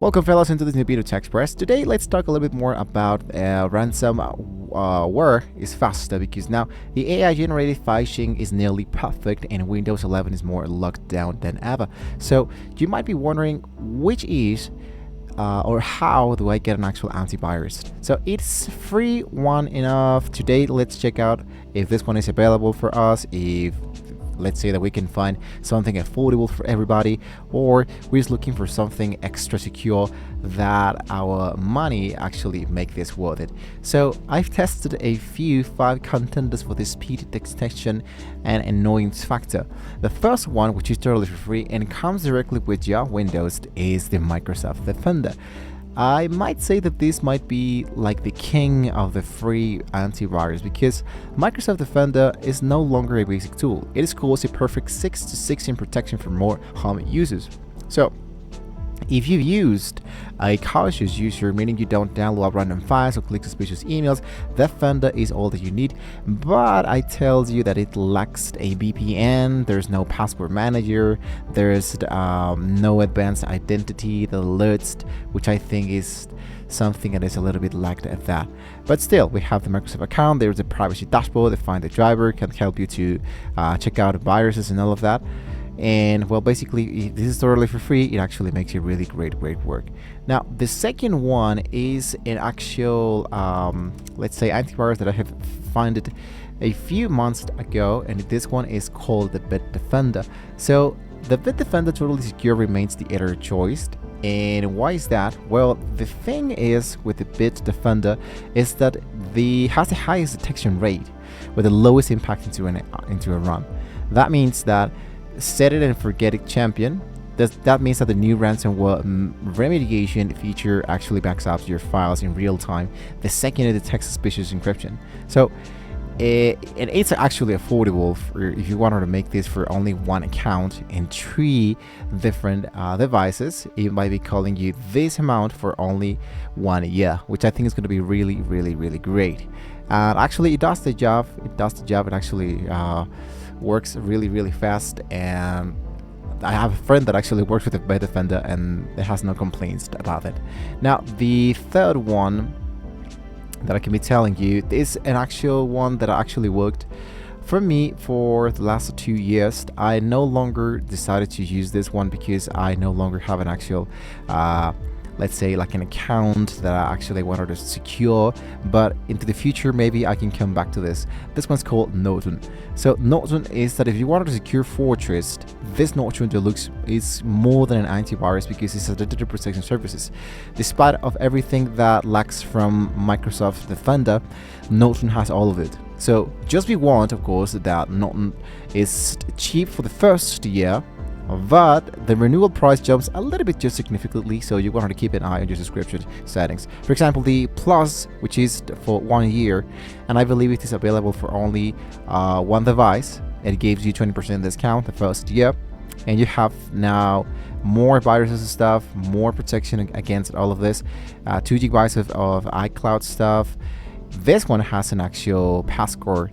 Welcome, fellas, into this new video to Express. Today, let's talk a little bit more about ransomware is faster because now the AI-generated phishing is nearly perfect and Windows 11 is more locked down than ever. So you might be wondering which is or how do I get an actual antivirus? So it's free one enough. Today, let's check out if this one is available for us, if let's say that we can find something affordable for everybody, or we're just looking for something extra secure that our money actually make this worth it. So I've tested a few 5 contenders for this speed detection and annoyance factor. The first one, which is totally for free and comes directly with your Windows, is the Microsoft Defender. I might say that this might be like the king of the free antivirus because Microsoft Defender is no longer a basic tool. It scores a perfect 6 to 16 protection for more home users. So if you've used a cautious user, meaning you don't download random files or click suspicious emails, Defender is all that you need. But I tell you that it lacks a VPN, there's no password manager, there's no advanced identity, the alerts, which I think is something that is a little bit lacked at that. But still, we have the Microsoft account, there's a privacy dashboard, the find the driver can help you to check out viruses and all of that. And well, basically, if this is totally for free, it actually makes it really great work. Now, the second one is an actual, let's say, antivirus that I have found it a few months ago, and this one is called the Bitdefender. So the Bitdefender totally secure remains the editor choice. And why is that? Well, the thing is with the Bitdefender is that has the highest detection rate with the lowest impact into a run. That means that set it and forget it champion. That means that the new ransomware remediation feature actually backs up your files in real time the second it detects suspicious encryption. So and it's actually affordable if you wanted to make this for only one account and 3 different devices. It might be calling you this amount for only 1 year, which I think is going to be really great. And actually, it does the job. It actually works really fast, and I have a friend that actually works with the Bitdefender and it has no complaints about it. Now, the third one that I can be telling you is an actual one that actually worked for me for the last 2 years. I no longer decided to use this one because I no longer have an actual let's say like an account that I actually wanted to secure, but into the future maybe I can come back to this. This one's called Norton. So Norton is that if you wanted to secure Fortress, this Norton Deluxe is more than an antivirus because it's a data protection services. Despite of everything that lacks from Microsoft Defender, Norton has all of it. So just be warned, of course, that Norton is cheap for the first year, but the renewal price jumps a little bit just significantly, so you want to keep an eye on your subscription settings. For example, the Plus, which is for 1 year, and I believe it is available for only 1 device. It gives you 20% discount the first year, and you have now more viruses and stuff, more protection against all of this, 2 gigabytes of iCloud stuff. This one has an actual passcode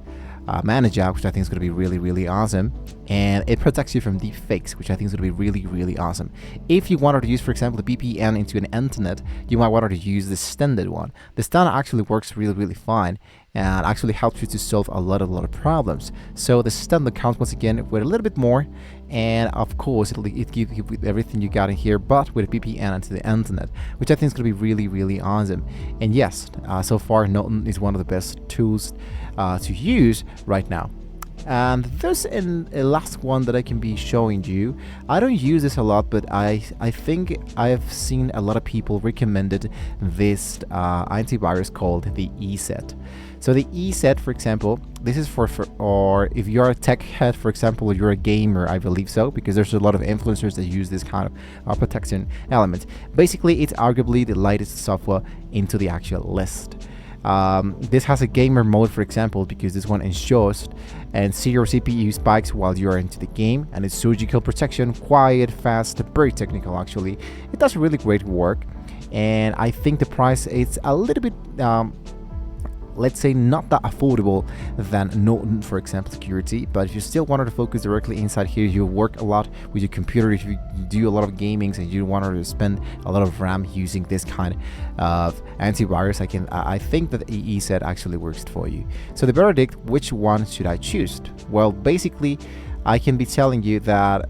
manager, which I think is going to be really awesome, and it protects you from deep fakes, which I think is going to be really awesome. If you wanted to use, for example, the VPN into an internet, you might want to use the standard one. The standard actually works really fine and actually helps you to solve a lot of problems. So the standard counts once again with a little bit more, and of course it gives you everything you got in here, but with a VPN into the internet, which I think is going to be really awesome. And yes, so far Norton is one of the best tools to use right now. And there's a last one that I can be showing you. I don't use this a lot, but I think I've seen a lot of people recommended this antivirus called the ESET. So the ESET, for example, this is or if you're a tech head, for example, or you're a gamer, I believe so, because there's a lot of influencers that use this kind of protection element. Basically, it's arguably the lightest software into the actual list. This has a gamer mode, for example, because this one ensures and zero CPU spikes while you're into the game, and it's surgical protection, quiet, fast, very technical. Actually, it does really great work, and I think the price is a little bit let's say, not that affordable than Norton, for example, security. But if you still wanted to focus directly inside here, you work a lot with your computer, if you do a lot of gamings and you wanted to spend a lot of RAM using this kind of antivirus, I think that EE set actually works for you. So the verdict, which one should I choose? Well, basically, I can be telling you that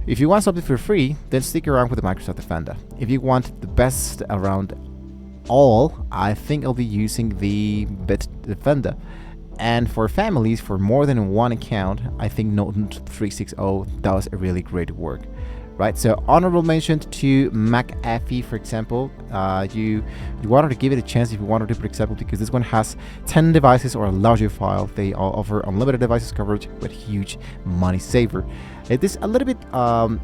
if you want something for free, then stick around with the Microsoft Defender. If you want the best around all, I think I'll be using the Bitdefender. And for families, for more than one account, I think Norton 360 does a really great work. Right, so honorable mention to McAfee, for example. You wanted to give it a chance if you wanted to, for example, because this one has 10 devices or a larger file. They offer unlimited devices coverage with huge money saver. It is a little bit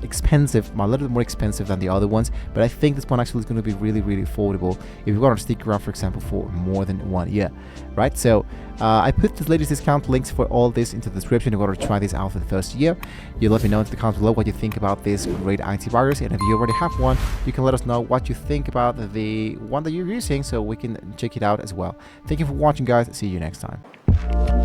expensive, a little bit more expensive than the other ones, but I think this one actually is going to be really, really affordable if you want to stick around, for example, for more than 1 year. Right, so I put the latest discount links for all this into the description if you want to try this out for the first year. You let me know in the comments below what you think about this great antivirus, and if you already have one, you can let us know what you think about the one that you're using so we can check it out as well. Thank you for watching, guys. See you next time.